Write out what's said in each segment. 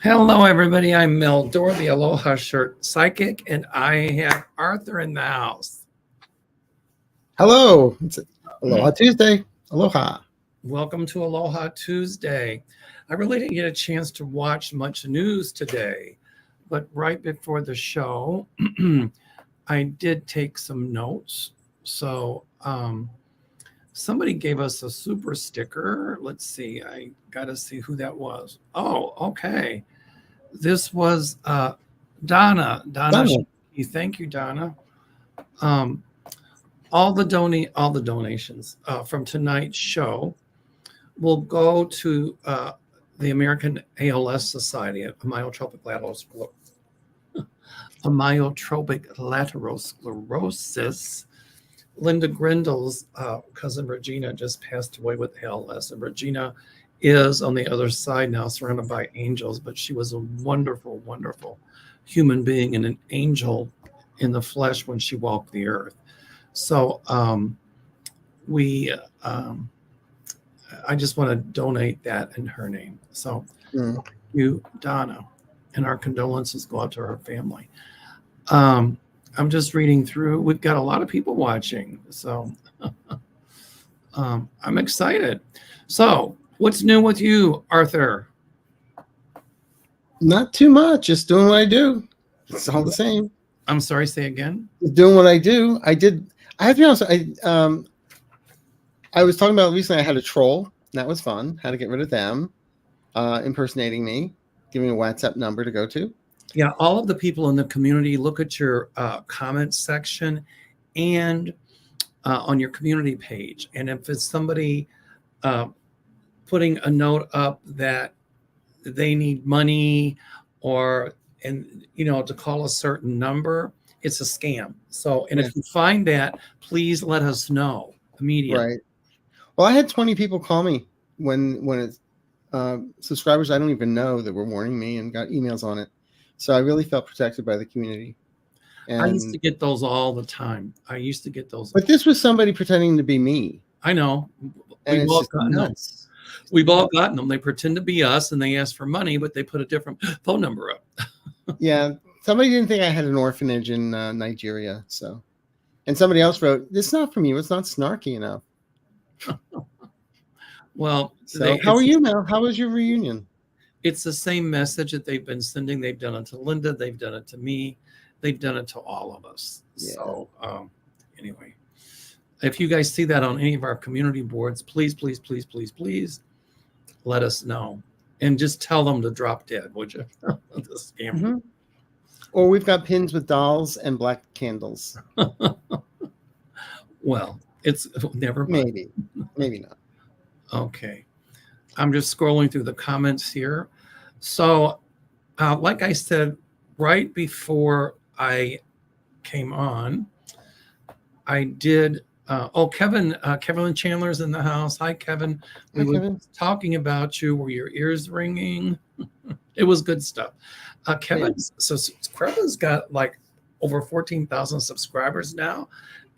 Hello, everybody. I'm Mel Dore, the Aloha Shirt Psychic, and I have Arthur in the house. Hello. It's Aloha Tuesday. Aloha. Welcome to Aloha Tuesday. I really didn't get a chance to watch much news today, but right before the show, I did take some notes. So somebody gave us a super sticker. Let's see. I got to see who that was. Oh, okay. This was Donna. Donna. Thank you, Donna. All the donations from tonight's show will go to the American ALS Society, amyotrophic lateral sclerosis. Linda Grindel's cousin Regina just passed away with ALS, and Regina is on the other side now, surrounded by angels, but she was a wonderful, wonderful human being and an angel in the flesh when she walked the earth. So I just want to donate that in her name. So thank you, Donna, and our condolences go out to her family. I'm just reading through. We've got a lot of people watching, so I'm excited. So what's new with you, Arthur? Not too much. Just doing what I do. It's all the same. I'm sorry, say again. Doing what I do. I have to be honest. I was talking about recently. I had a troll. That was fun. How to get rid of them impersonating me, giving a WhatsApp number to go to. Yeah, all of the people in the community, look at your comments section and on your community page. And if it's somebody putting a note up that they need money to call a certain number, it's a scam. So, and if you find that, please let us know immediately. Right. Well, I had 20 people call me when it's subscribers I don't even know that were warning me and got emails on it. So I really felt protected by the community. And I used to get those all the time. But this was somebody pretending to be me. I know. And We've all gotten them. They pretend to be us and they ask for money, but they put a different phone number up. Yeah. Somebody didn't think I had an orphanage in Nigeria. So, and somebody else wrote, "It's not from you. It's not snarky enough." Well, so how are you, Mel? How was your reunion? It's the same message that they've been sending. They've done it to Linda. They've done it to me. They've done it to all of us. Yeah. So anyway, if you guys see that on any of our community boards, please, please, please, please, please let us know. And just tell them to drop dead, would you? The scam. Mm-hmm. Or we've got pins with dolls and black candles. Well, it's never mind. Maybe not. Okay. I'm just scrolling through the comments here. So, like I said, right before I came on, I did. Kevin Chandler's in the house. Hi, Kevin. We were talking about you. Were your ears ringing? It was good stuff. Kevin's got like over 14,000 subscribers now,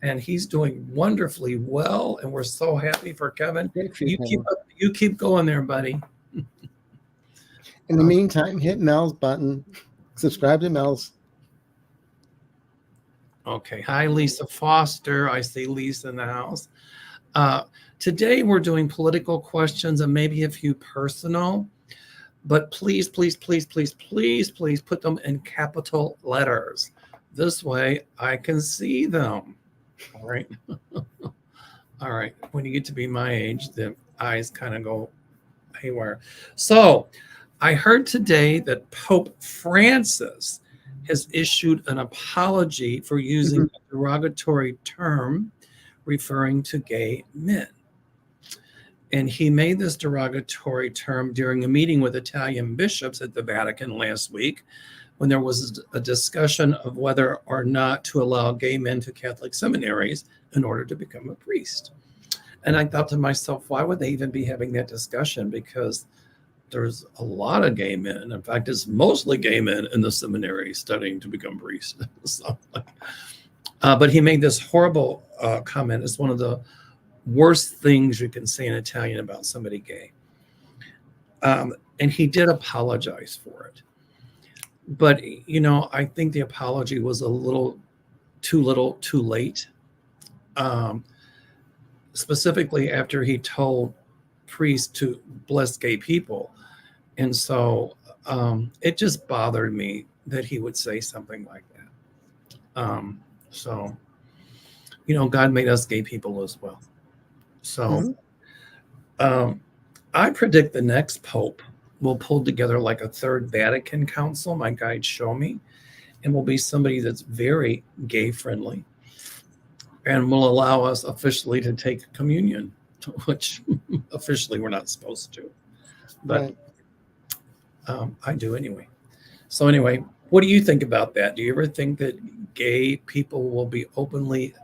and he's doing wonderfully well. And we're so happy for Kevin. You keep going there, buddy. In the meantime, hit Mel's button. Subscribe to Mel's. Okay. Hi, Lisa Foster. I see Lisa in the house. Today we're doing political questions and maybe a few personal, but please, please, please, please, please, please put them in capital letters. This way I can see them. All right. All right. When you get to be my age, the eyes kind of go haywire. So I heard today that Pope Francis has issued an apology for using a derogatory term referring to gay men. And he made this derogatory term during a meeting with Italian bishops at the Vatican last week, when there was a discussion of whether or not to allow gay men to Catholic seminaries in order to become a priest. And I thought to myself, why would they even be having that discussion? Because there's a lot of gay men. In fact, it's mostly gay men in the seminary studying to become priests. So, but he made this horrible comment. It's one of the worst things you can say in Italian about somebody gay. And he did apologize for it. But, I think the apology was a little, too late. Specifically after he told priests to bless gay people. And so it just bothered me that he would say something like that. So, God made us gay people as well. So I predict the next pope will pull together like a third Vatican council. My guides show me, and will be somebody that's very gay friendly and will allow us officially to take communion, which officially we're not supposed to. But I do anyway. So anyway, what do you think about that? Do you ever think that gay people will be openly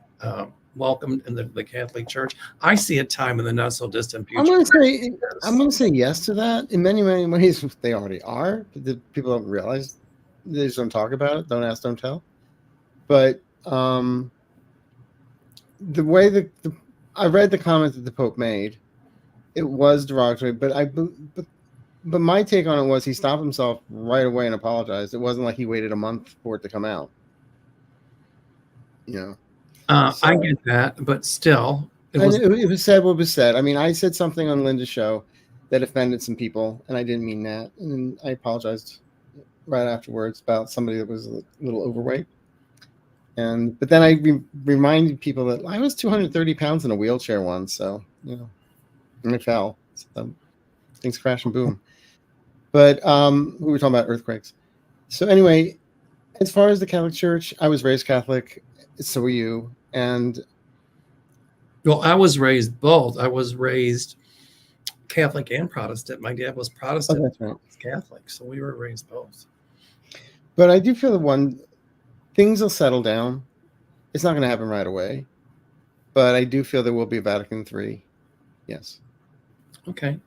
welcomed in the Catholic Church? I see a time in the not so distant future. I'm going to say yes to that. In many, many ways, they already are. The people don't realize. They just don't talk about it. Don't ask, don't tell. But the way that I read the comment that the Pope made, it was derogatory. But my take on it was he stopped himself right away and apologized. It wasn't like he waited a month for it to come out. I get that, but still, it was said what was said. I mean, I said something on Linda's show that offended some people, and I didn't mean that. And I apologized right afterwards about somebody that was a little overweight. But then I reminded people that I was 230 pounds in a wheelchair once, so and I fell. So things crash and boom. But we were talking about earthquakes. So anyway, as far as the Catholic Church, I was raised Catholic. So were you. And well, I was raised both. I was raised Catholic and Protestant. My dad was Protestant. Oh, that's right. Catholic, so we were raised both. But I do feel that things will settle down. It's not going to happen right away, but I do feel there will be a Vatican III. Yes. Okay.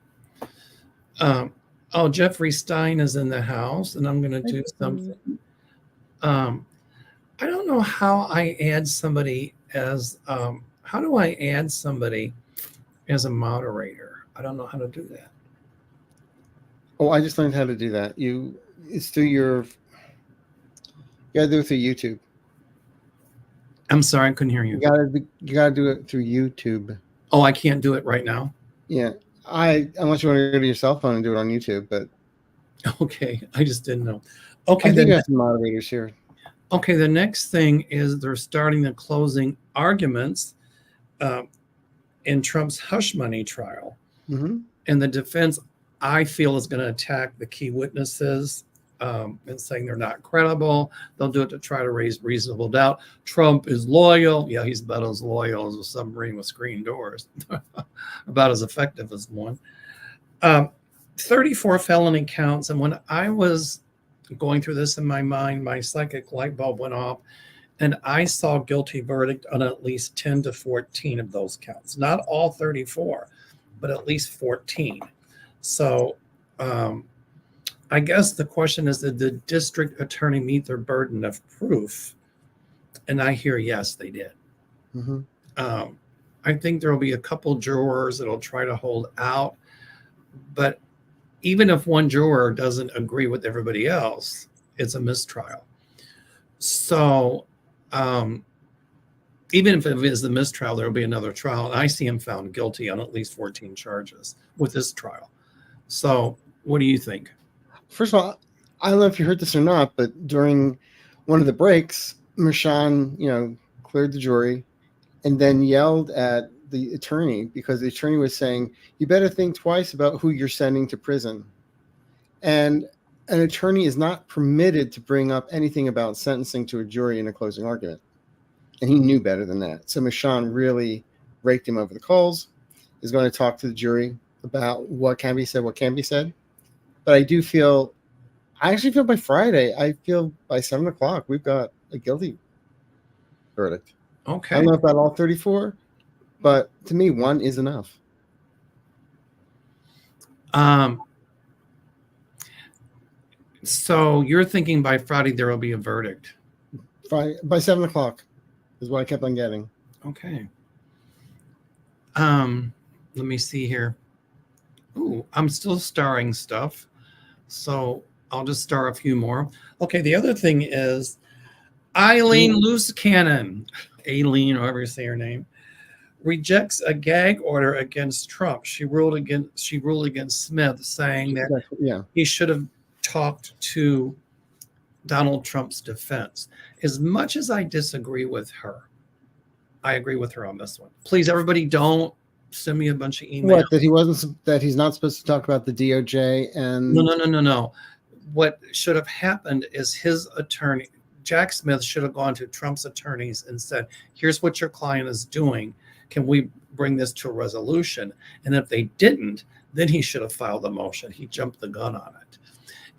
Jeffrey Stein is in the house, and I'm going to do something. I don't know how I add somebody as how do I add somebody as a moderator? I don't know how to do that. Oh, I just learned how to do that. It's through you gotta do it through YouTube. I'm sorry, I couldn't hear you. You gotta do it through YouTube. Oh, I can't do it right now. Yeah, unless you want to go to your cell phone and do it on YouTube, but okay, I just didn't know. Okay, I think you have some moderators here. Okay, the next thing is they're starting the closing arguments in Trump's hush money trial. Mm-hmm. And the defense, I feel, is going to attack the key witnesses and saying they're not credible. They'll do it to try to raise reasonable doubt. Trump is loyal. Yeah, he's about as loyal as a submarine with screen doors, about as effective as one. 34 felony counts. And when I was going through this in my mind, my psychic light bulb went off, and I saw guilty verdict on at least 10 to 14 of those counts. Not all 34, but at least 14. So I guess the question is, did the district attorney meet their burden of proof? And I hear yes, they did. Mm-hmm. I think there will be a couple jurors that'll try to hold out, but even if one juror doesn't agree with everybody else, it's a mistrial. So even if it is the mistrial, there will be another trial. And I see him found guilty on at least 14 charges with this trial. So what do you think? First of all, I don't know if you heard this or not, but during one of the breaks, Mershon, cleared the jury and then yelled at the attorney because the attorney was saying, you better think twice about who you're sending to prison. And an attorney is not permitted to bring up anything about sentencing to a jury in a closing argument. And he knew better than that. So Mershon really raked him over the coals, is going to talk to the jury about what can be said, what can't be said. But I actually feel by Friday, I feel by 7 o'clock, we've got a guilty verdict. Okay. I don't know about all 34, but to me, one is enough. So you're thinking by Friday there will be a verdict? By 7 o'clock is what I kept on getting. Okay. Let me see here. Ooh, I'm still starring stuff, so I'll just star a few more. Okay, the other thing is Eileen Loose Cannon, Aileen, however you say her name, rejects a gag order against Trump. She ruled against Smith, saying that he should have talked to Donald Trump's defense. As much as I disagree with her, I agree with her on this one. Please, everybody, don't send me a bunch of emails. What, that he's not supposed to talk about the DOJ and No. What should have happened is his attorney, Jack Smith, should have gone to Trump's attorneys and said, here's what your client is doing. Can we bring this to a resolution? And if they didn't, then he should have filed a motion. He jumped the gun on it.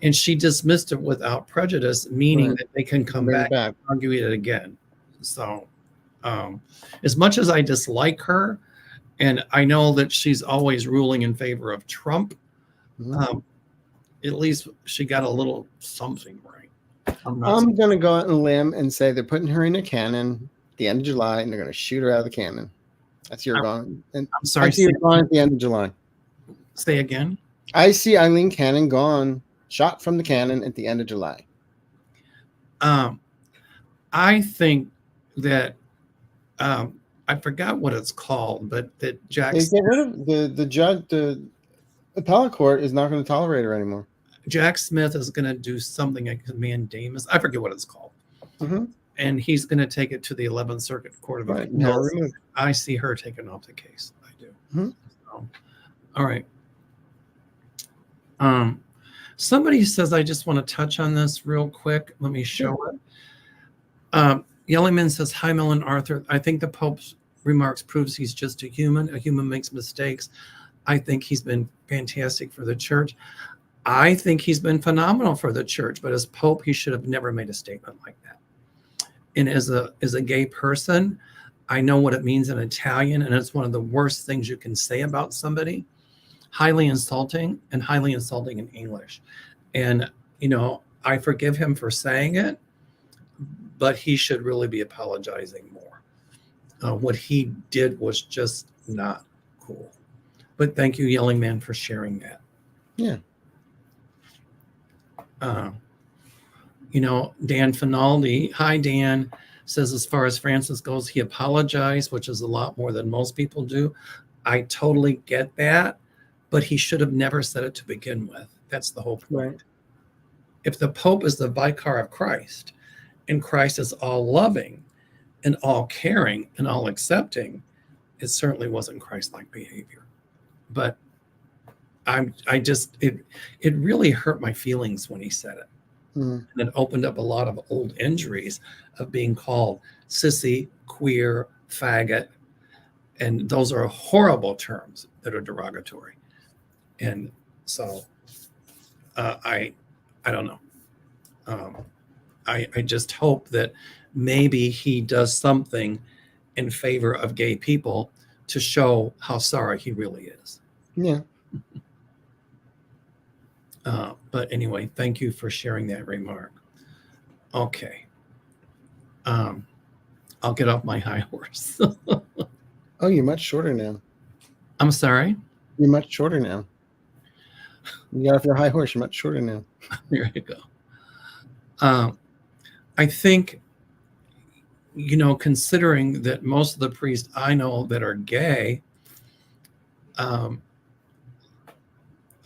And she dismissed it without prejudice, meaning that they can come back and argue it again. So as much as I dislike her, and I know that she's always ruling in favor of Trump, at least she got a little something right. I'm going to go out on a limb and say they're putting her in a cannon at the end of July, and they're going to shoot her out of the cannon. That's your gone. And I'm sorry. I see her gone at the end of July. Say again. I see Eileen Cannon gone, shot from the cannon at the end of July. I think that I forgot what it's called, but that Jack. They get rid of the judge. The appellate court is not going to tolerate her anymore. Jack Smith is going to do something like mandamus. I forget what it's called. And he's going to take it to the 11th Circuit Court of Appeals. I see her taking off the case. I do. So, all right. Somebody says, I just want to touch on this real quick. Let me show it. Yellingman says, hi, Mel and Arthur. I think the Pope's remarks proves he's just a human. A human makes mistakes. I think he's been fantastic for the church. I think he's been phenomenal for the church, but as Pope, he should have never made a statement like that. And as a gay person, I know what it means in Italian, and it's one of the worst things you can say about somebody. Highly insulting, and highly insulting in English. And, you know, I forgive him for saying it, but he should really be apologizing more. What he did was just not cool. But thank you, Yelling Man, for sharing that. Yeah. You know, Dan Finaldi, hi, Dan, says as far as Francis goes, he apologized, which is a lot more than most people do. I totally get that, but he should have never said it to begin with. That's the whole point. Right. If the Pope is the vicar of Christ, and Christ is all loving and all caring and all accepting, it certainly wasn't Christ-like behavior. But it really hurt my feelings when he said it. And it opened up a lot of old injuries of being called sissy, queer, faggot. And those are horrible terms that are derogatory. And so I don't know. I just hope that maybe he does something in favor of gay people to show how sorry he really is. Yeah. But anyway, thank you for sharing that remark. Okay. I'll get off my high horse. Oh, you're much shorter now. I'm sorry? You're much shorter now. You got off your high horse. You're much shorter now. There you go. I think, you know, considering that most of the priests I know that are gay,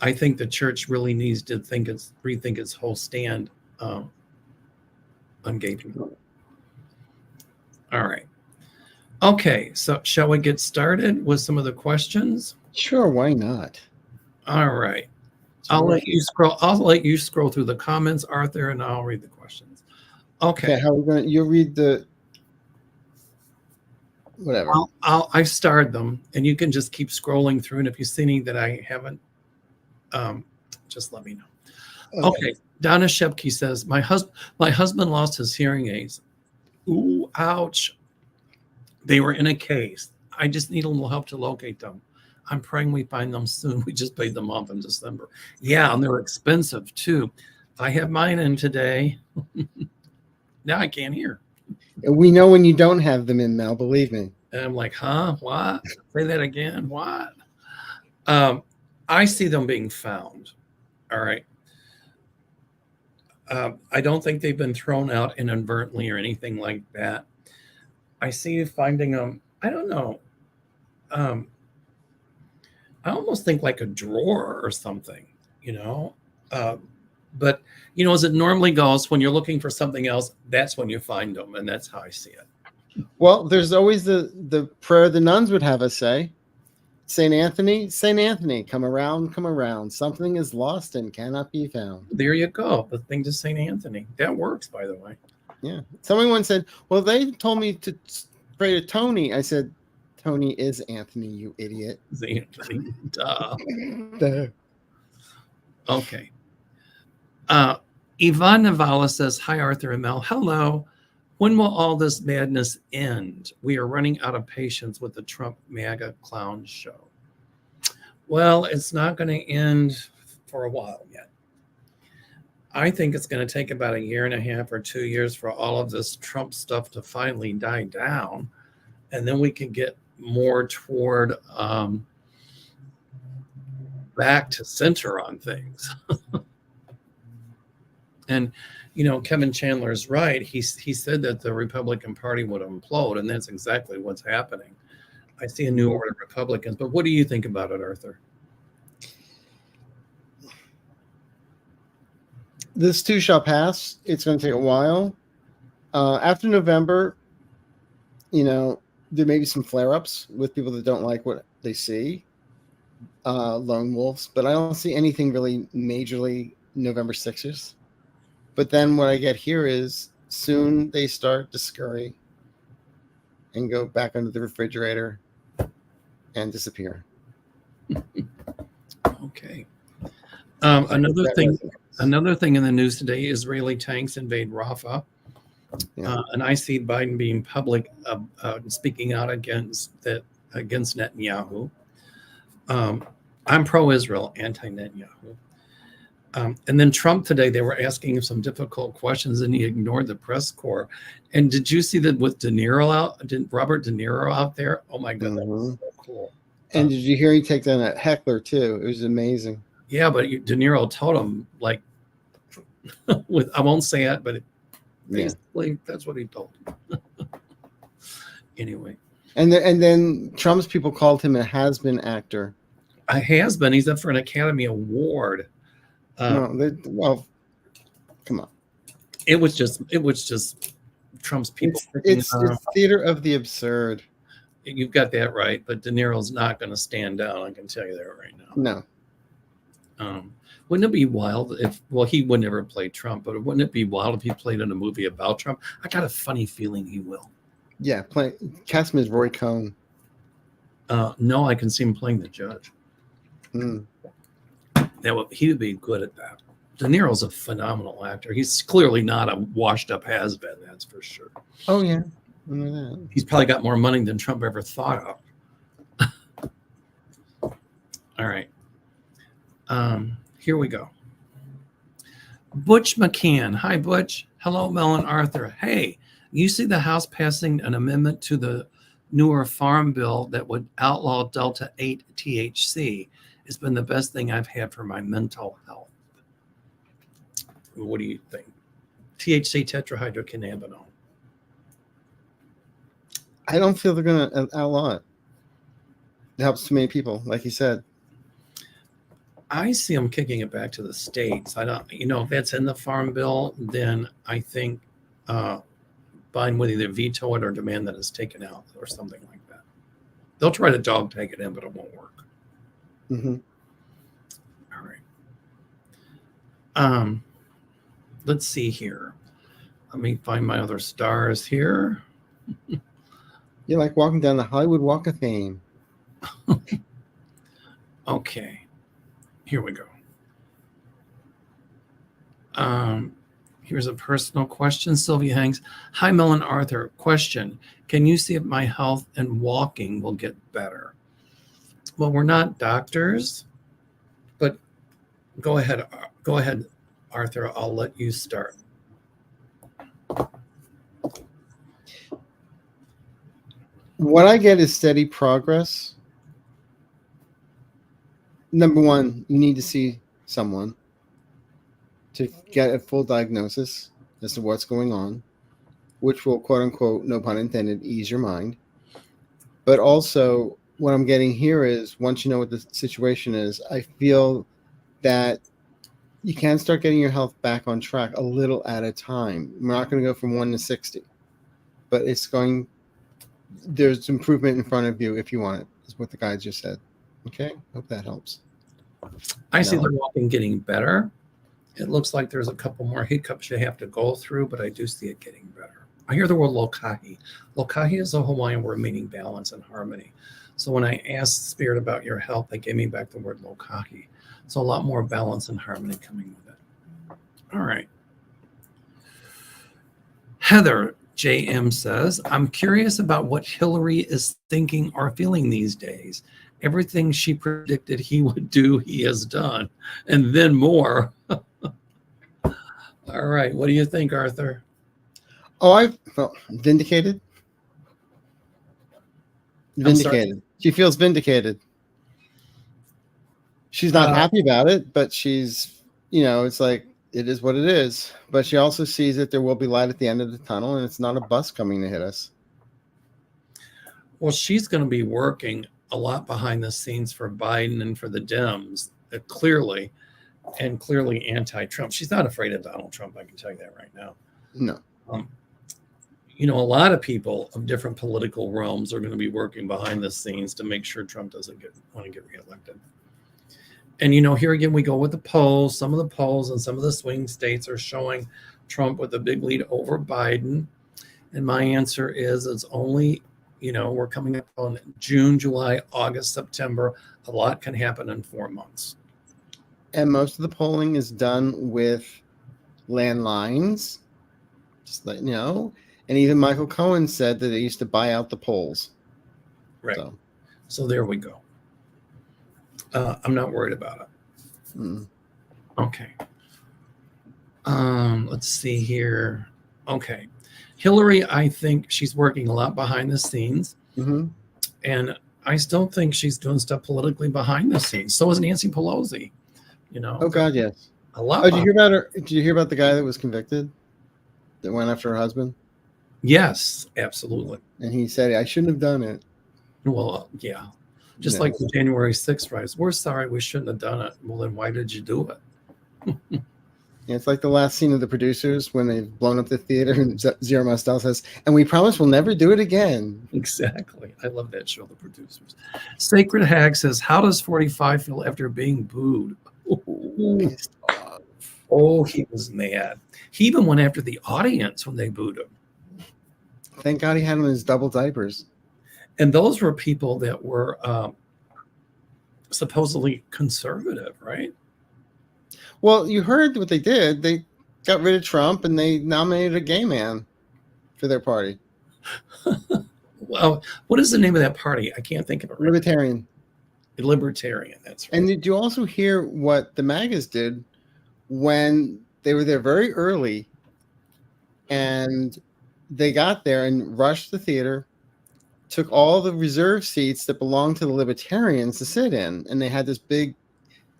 I think the church really needs to rethink its whole stand on gay people. All right. Okay, so shall we get started with some of the questions? Sure, why not? All right. I'll let you scroll through the comments, Arthur, and I'll read the questions. Okay. How are we going? You'll read the whatever. I starred them, and you can just keep scrolling through. And if you see any that I haven't, just let me know. Okay. Donna Shepke says, my husband lost his hearing aids. Ooh, ouch. They were in a case. I just need a little help to locate them. I'm praying we find them soon. We just paid them off in December. Yeah, and they're expensive too. I have mine in today. Now I can't hear. We know when you don't have them in, Mel, believe me. And I'm like, huh? What? Say that again. What? I see them being found. All right. I don't think they've been thrown out inadvertently or anything like that. I see you finding them. I don't know. Um, I almost think like a drawer or something, you know. Uh, but as it normally goes, when you're looking for something else, that's when you find them, and that's how I see it. Well, there's always the prayer the nuns would have us say. Saint Anthony, come around. Something is lost and cannot be found. There you go. The thing to Saint Anthony. That works, by the way. Yeah. Someone once said, well, they told me to pray to Tony. I said, Tony is Anthony, you idiot. Anthony. Duh. Duh. Okay. Yvonne Navala says, hi, Arthur and Mel. Hello. When will all this madness end? We are running out of patience with the Trump MAGA clown show. Well, it's not going to end for a while yet. I think it's going to take about 1.5 years or 2 years for all of this Trump stuff to finally die down. And then we can get more toward back to center on things. And Kevin Chandler is right. He said that the Republican Party would implode, and that's exactly what's happening. I see a new order of Republicans, but what do you think about it, Arthur? This too shall pass. It's going to take a while. After November, there may be some flare-ups with people that don't like what they see, lone wolves, but I don't see anything really majorly November 6ers. But then what I get here is soon they start to scurry and go back under the refrigerator and disappear. Okay. Another thing in the news today: Israeli tanks invade Rafah, and I see Biden being public, speaking out against Netanyahu. I'm pro-Israel, anti-Netanyahu. And then Trump today, they were asking him some difficult questions, and he ignored the press corps. And did you see that with Robert De Niro out there? Oh my God, that was so cool. And did you hear he take down that heckler too? It was amazing. Yeah, but De Niro told him, like, I won't say it, but basically that's what he told him. Anyway. And then Trump's people called him a has-been actor. A has-been. He's up for an Academy Award. Well, come on. It was just Trump's people. It's theater of the absurd. You've got that right, but De Niro's not going to stand down. I can tell you that right now. No. Wouldn't it be wild he would never play Trump, but wouldn't it be wild if he played in a movie about Trump? I got a funny feeling he will. Yeah, cast him as Roy Cohn. No, I can see him playing the judge. He would be good at that. De Niro's a phenomenal actor. He's clearly not a washed-up has-been, that's for sure. Oh, yeah. I know that. He's probably got more money than Trump ever thought of. All right. Here we go. Butch McCann. Hi, Butch. Hello, Mel and Arthur. Hey, you see the House passing an amendment to the newer farm bill that would outlaw Delta 8 THC. It's been the best thing I've had for my mental health. What do you think? THC, tetrahydrocannabinol. I don't feel they're going to outlaw it. It helps too many people, like you said. I see them kicking it back to the states. I don't, if that's in the farm bill, then I think Biden would either veto it or demand that it's taken out or something like that. They'll try to dog take it in, but it won't work. Mm-hmm. All right. Let's see here. Let me find my other stars here. You're like walking down the Hollywood Walk of Fame. Okay. Here we go. Here's a personal question. Sylvia Hanks. Hi, Mel and Arthur. Question. Can you see if my health and walking will get better? Well, we're not doctors, but go ahead. Go ahead, Arthur. I'll let you start. What I get is steady progress. number one, you need to see someone to get a full diagnosis as to what's going on, which will, quote unquote, no pun intended, ease your mind. But also, what I'm getting here is once you know what the situation is, I feel that you can start getting your health back on track a little at a time. We're not going to go from 1 to 60, but there's improvement in front of you if you want it, is what the guy just said. Okay? Hope that helps. I see the walking getting better. It looks like there's a couple more hiccups you have to go through, but I do see it getting better. I hear the word lokahi. Lokahi is a Hawaiian word meaning balance and harmony. So when I asked Spirit about your health, they gave me back the word lokahi. So a lot more balance and harmony coming with it. All right. Heather JM says, I'm curious about what Hillary is thinking or feeling these days. Everything she predicted he would do, he has done, and then more. All right. What do you think, Arthur? Oh, I felt vindicated. Vindicated. She feels vindicated. She's not happy about it, but she's, it's like, it is what it is. But she also sees that there will be light at the end of the tunnel, and it's not a bus coming to hit us. Well, she's going to be working a lot behind the scenes for Biden and for the Dems, clearly anti-Trump. She's not afraid of Donald Trump. I can tell you that right now. No. A lot of people of different political realms are going to be working behind the scenes to make sure Trump doesn't want to get reelected. And, here again, we go with the polls. Some of the polls and some of the swing states are showing Trump with a big lead over Biden. And my answer is it's only, we're coming up on June, July, August, September. A lot can happen in 4 months. And most of the polling is done with landlines, just letting you know. And even Michael Cohen said that they used to buy out the polls. Right. So there we go. I'm not worried about it. Okay. Let's see here. Okay. Hillary, I think she's working a lot behind the scenes. Mm-hmm. And I still think she's doing stuff politically behind the scenes. So is Nancy Pelosi. Oh God, yes. A lot. Did you hear about her? Did you hear about the guy that was convicted that went after her husband? Yes, absolutely. And he said, I shouldn't have done it. Well, yeah. Just like the January 6th riots. We're sorry we shouldn't have done it. Well, then why did you do it? Yeah, it's like the last scene of The Producers when they've blown up the theater and Zero Mostel says, and we promise we'll never do it again. Exactly. I love that show, The Producers. Sacred Hag says, how does 45 feel after being booed? Oh, he was mad. He even went after the audience when they booed him. Thank God he had him in his double diapers. And those were people that were supposedly conservative, right? Well, you heard what they did. They got rid of Trump and they nominated a gay man for their party. Well, what is the name of that party? I can't think of it. Right. Libertarian. Libertarian, that's right. And did you also hear what the MAGAs did when they were there very early and they got there and rushed the theater, took all the reserve seats that belonged to the Libertarians to sit in, and they had this big,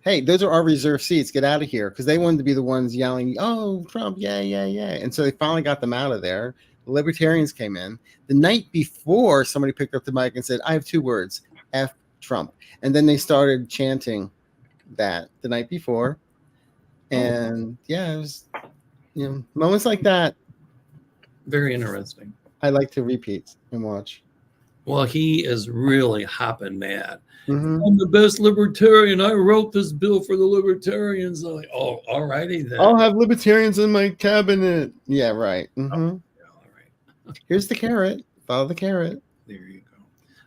hey, those are our reserve seats, get out of here, because they wanted to be the ones yelling, oh, Trump, yeah. And so they finally got them out of there. The Libertarians came in. The night before, somebody picked up the mic and said, I have 2 words, F Trump. And then they started chanting that the night before. And yeah, it was, moments like that. Very interesting. I like to repeat and watch. Well, he is really hopping mad. Mm-hmm. I'm the best libertarian. I wrote this bill for the libertarians. I'm like, oh, all righty then. I'll have libertarians in my cabinet. Yeah, right. Mm-hmm. Oh, yeah, all right. Here's the carrot. Follow the carrot. There you go.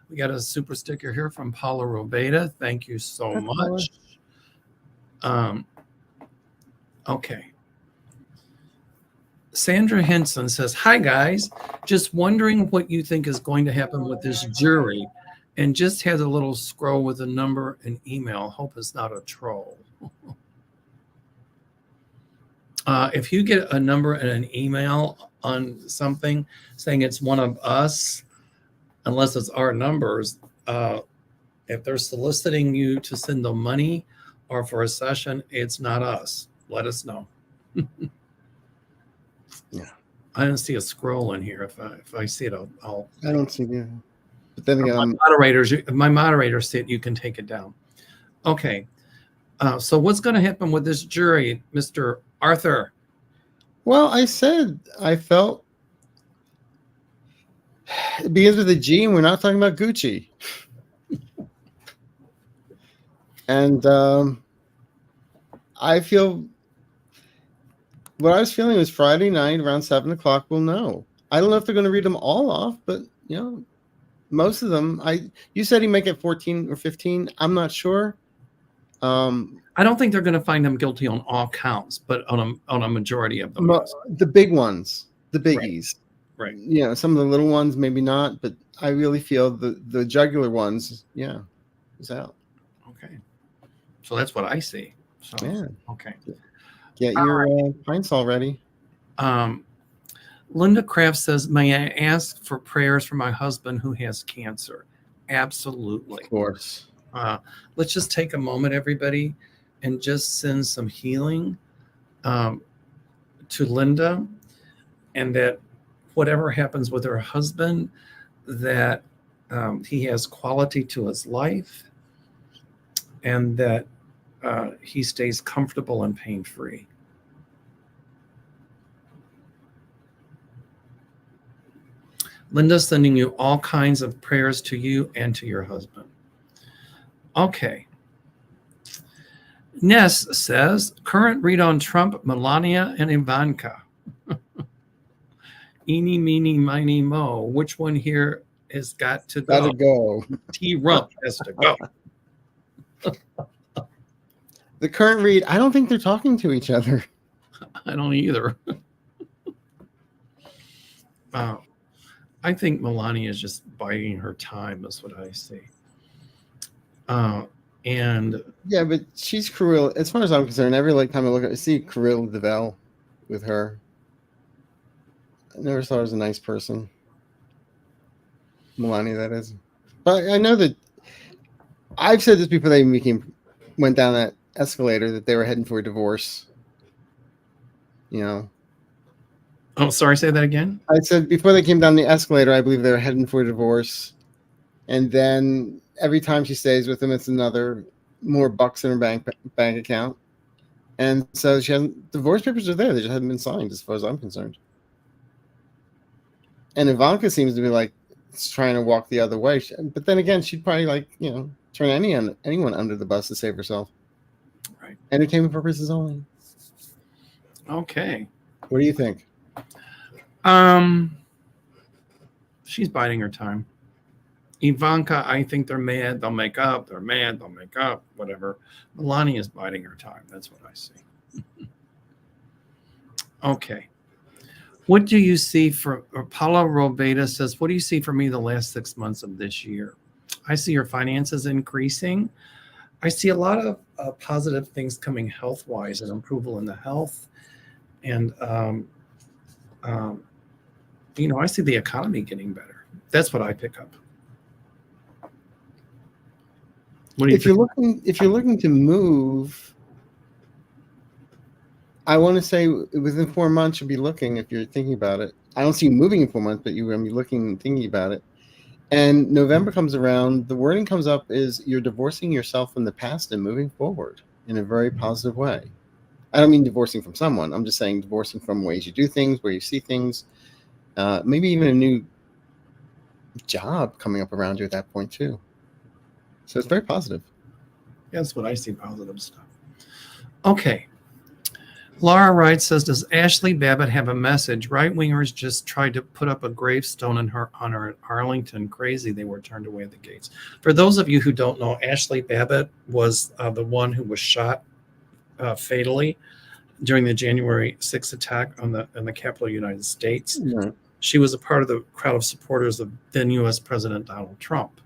We got a super sticker here from Paula Robeda. Thank you so much. Okay. Sandra Henson says, hi, guys. Just wondering what you think is going to happen with this jury, and just has a little scroll with a number and email. Hope it's not a troll. If you get a number and an email on something saying it's one of us, unless it's our numbers, If they're soliciting you to send them money or for a session, it's not us. Let us know. Yeah. I don't see a scroll in here. If I see it, I'll I don't see it. But then again, my moderators see it. You can take it down. Okay. So what's going to happen with this jury, Mr. Arthur? well, I said I felt it begins with a G, and we're not talking about Gucci. And I feel what I was feeling was Friday night around 7:00. We'll know. I don't know if they're going to read them all off, but most of them. You said he might get 14 or 15. I'm not sure. I don't think they're going to find them guilty on all counts, but on a majority of them. The big ones, the biggies. Right. Some of the little ones maybe not, but I really feel the jugular ones, is out. Okay. So that's what I see. So Yeah. Okay. Get your pints all ready. Linda Kraft says, may I ask for prayers for my husband who has cancer? Absolutely. Of course. Let's just take a moment, everybody, and just send some healing to Linda, and that whatever happens with her husband, that he has quality to his life, and that he stays comfortable and pain-free. Linda's sending you all kinds of prayers to you and to your husband. Okay. Ness says, current read on Trump, Melania, and Ivanka. Eeny, meeny, miny, mo. Which one here has got to go? Gotta go. T-Rump has to go. The current read, I don't think they're talking to each other. I don't either. I think Melania is just biding her time. That's what I see. And yeah, but she's Kirill. As far as I'm concerned, every time I look at, I see Kirill Devel with her. I never thought her was a nice person. Melania, that is. But I know that I've said this before they went down that escalator, that they were heading for a divorce. Oh, sorry, say that again. I said before they came down the escalator, I believe they were heading for a divorce. And then every time she stays with him, it's more bucks in her bank account. And so divorce papers are there. They just haven't been signed, as far as I'm concerned. And Ivanka seems to be trying to walk the other way. But then again, she'd probably turn anyone under the bus to save herself. Right. Entertainment purposes only. Okay. What do you think? She's biding her time. Ivanka, I think they're mad, they'll make up. They're mad, they'll make up. Whatever. Melania is biding her time. That's what I see. Okay. What do you see for Paula Robeda says, what do you see for me the last 6 months of this year? I see your finances increasing. I see a lot of positive things coming health-wise, and approval in the health. And, I see the economy getting better. That's what I pick up. What do you think? If you're looking to move, I want to say within 4 months you'll be looking, if you're thinking about it. I don't see you moving in 4 months, but you're going to be looking and thinking about it. And November comes around, the wording comes up is you're divorcing yourself from the past and moving forward in a very positive way. I don't mean divorcing from someone. I'm just saying divorcing from ways you do things, where you see things, maybe even a new job coming up around you at that point too. So it's very positive. Yeah, that's what I see, positive stuff. Okay. Laura Wright says, does Ashley Babbitt have a message? Right-wingers just tried to put up a gravestone on her at Arlington. Crazy, they were turned away at the gates. For those of you who don't know, Ashley Babbitt was the one who was shot fatally during the January 6th attack on the Capitol of the United States. Right. She was a part of the crowd of supporters of then U.S. President Donald Trump.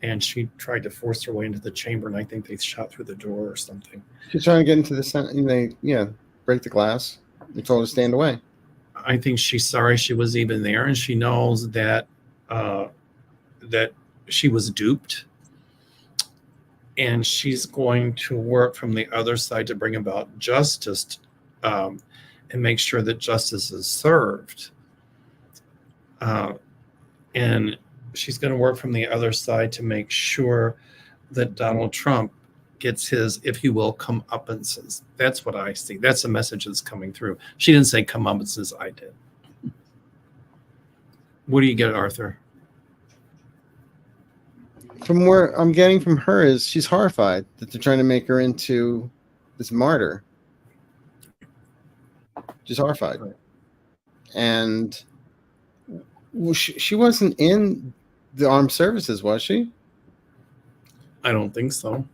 And she tried to force her way into the chamber, and I think they shot through the door or something. She's trying to get into the Senate, and they break the glass. They told her to stand away. I think she's sorry she was even there, and she knows that that she was duped, and she's going to work from the other side to bring about justice, and make sure that justice is served. And she's going to work from the other side to make sure that Donald Trump gets his, if you will, comeuppances. That's what I see. That's the message that's coming through. She didn't say comeuppances, I did. What do you get, Arthur? From where I'm getting from her is she's horrified that they're trying to make her into this martyr. She's horrified. Right. And she wasn't in the armed services, was she? I don't think so.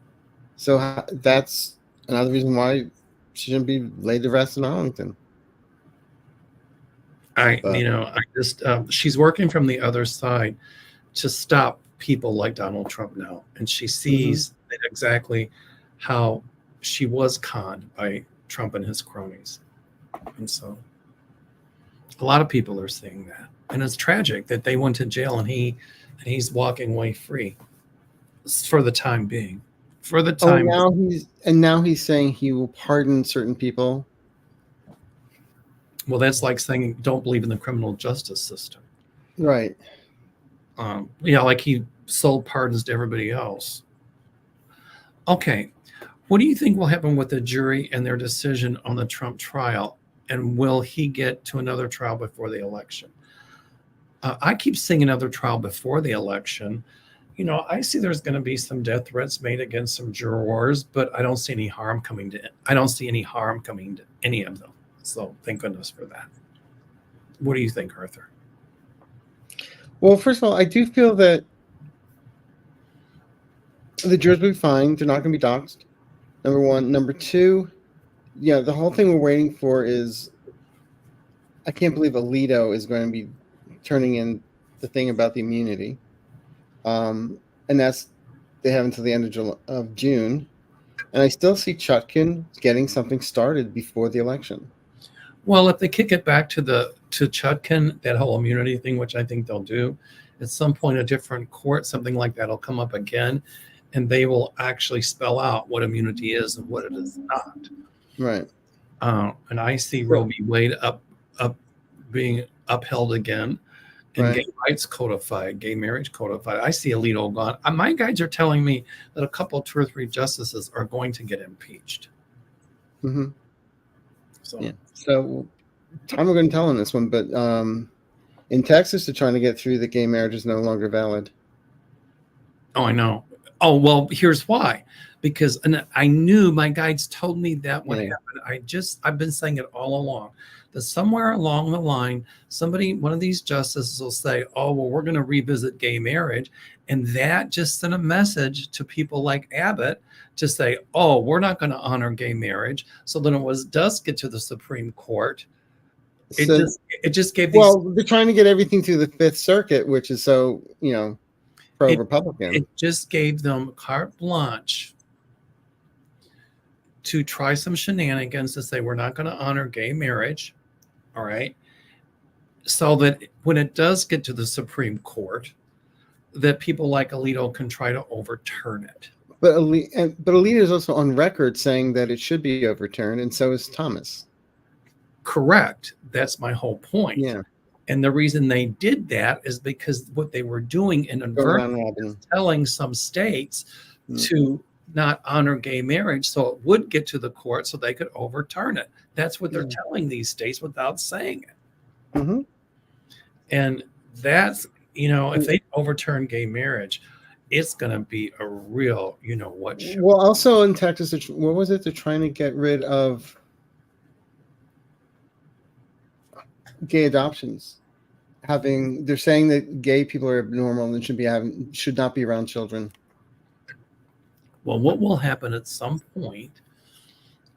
So that's another reason why she shouldn't be laid to rest in Arlington. She's working from the other side to stop people like Donald Trump now. And she sees exactly how she was conned by Trump and his cronies. And so a lot of people are seeing that. And it's tragic that they went to jail and he's walking away free for the time being. For the time. Now he's saying he will pardon certain people. Well, that's like saying don't believe in the criminal justice system. Right. Like he sold pardons to everybody else. Okay. What do you think will happen with the jury and their decision on the Trump trial? And will he get to another trial before the election? I keep seeing another trial before the election. I see there's going to be some death threats made against some jurors, but I don't see any harm coming to any of them. So thank goodness for that. What do you think, Arthur? Well, first of all, I do feel that the jurors will be fine. They're not going to be doxxed. Number one. Number two, the whole thing we're waiting for is, I can't believe Alito is going to be turning in the thing about the immunity. And they have until the end of June. And I still see Chutkin getting something started before the election. Well, if they kick it back to Chutkin, that whole immunity thing, which I think they'll do, at some point a different court, something like that will come up again, and they will actually spell out what immunity is and what it is not. Right. And I see Roe v. Wade up being upheld again, and gay rights codified, gay marriage codified. I see Alito gone. My guides are telling me that a couple, 2 or 3 justices are going to get impeached. Mm-hmm. So time we're going to tell on this one, but in Texas, they're trying to get through that gay marriage is no longer valid. Oh, I know. Oh, well, here's why. Because I knew, my guides told me that when it happened. I've been saying it all along, that somewhere along the line, one of these justices will say, oh, well, we're going to revisit gay marriage. And that just sent a message to people like Abbott to say, oh, we're not going to honor gay marriage. So then does get to the Supreme Court. It just gave these. Well, they're trying to get everything through the Fifth Circuit, which is so, pro-Republican. It just gave them carte blanche to try some shenanigans to say we're not going to honor gay marriage. All right. So that when it does get to the Supreme Court, that people like Alito can try to overturn it. But Alito is also on record saying that it should be overturned, and so is Thomas. Correct. That's my whole point. Yeah. And the reason they did that is because what they were doing inadvertently is telling some states to not honor gay marriage, so it would get to the court so they could overturn it. That's what they're telling these states without saying it. Mm-hmm. And that's, if they overturn gay marriage, it's going to be a real, show. Well, also in Texas, what was it? They're trying to get rid of gay adoptions. They're saying that gay people are abnormal and should not be around children. Well, what will happen at some point,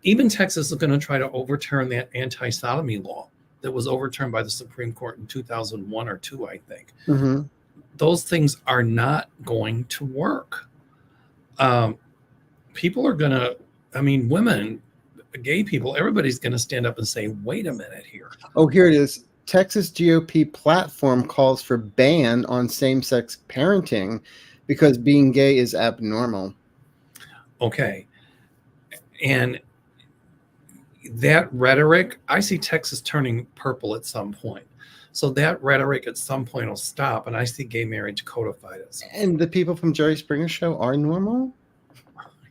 even Texas is going to try to overturn that anti-sodomy law that was overturned by the Supreme Court in 2001 or 2, I think. Mm-hmm. Those things are not going to work. People are going to, women, gay people, everybody's going to stand up and say, wait a minute here. Oh, here it is. Texas GOP platform calls for ban on same-sex parenting because being gay is abnormal. Okay. And that rhetoric, I see Texas turning purple at some point. So that rhetoric at some point will stop, and I see gay marriage codified at some point. And the people from Jerry Springer show are normal?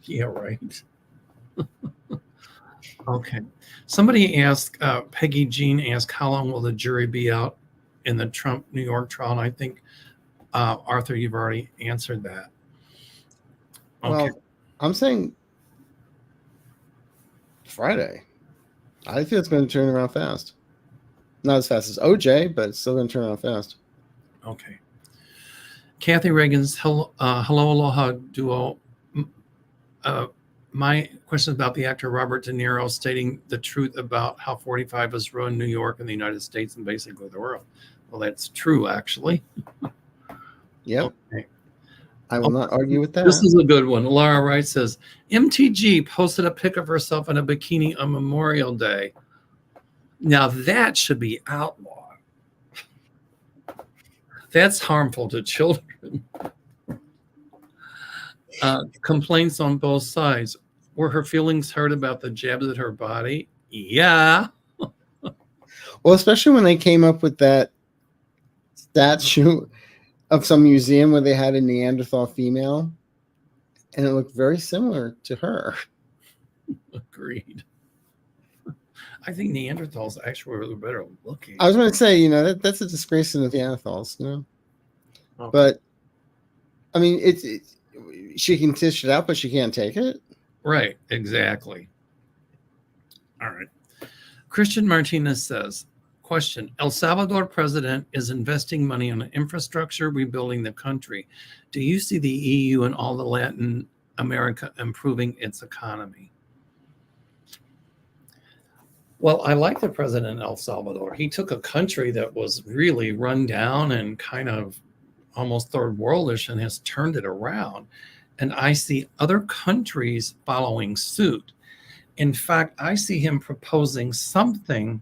Yeah, right. Okay. Somebody asked, Peggy Jean asked, how long will the jury be out in the Trump New York trial? And I think, Arthur, you've already answered that. Okay. Well, I'm saying Friday. I think it's going to turn around fast. Not as fast as OJ, but it's still going to turn around fast. Okay. Kathy Reagan's hello, aloha duo. My question is about the actor Robert De Niro stating the truth about how 45 has ruined New York and the United States and basically the world. Well, that's true, actually. Yep. Okay. I will not argue with that. This is a good one. Laura Wright says, MTG posted a pic of herself in a bikini on Memorial Day. Now that should be outlawed. That's harmful to children. Complaints on both sides. Were her feelings hurt about the jabs at her body? Yeah. Well, especially when they came up with that statue of some museum where they had a Neanderthal female, and it looked very similar to her. Agreed. I think Neanderthals actually were better looking. I was going to say, that's a disgrace to the Neanderthals, Okay. But I mean, she can dish it out, but she can't take it. Right, exactly. All right. Christian Martinez says, question, El Salvador president is investing money on infrastructure, rebuilding the country. Do you see the EU and all the Latin America improving its economy? Well, I like the president in El Salvador. He took a country that was really run down and kind of almost third worldish and has turned it around. And I see other countries following suit. In fact, I see him proposing something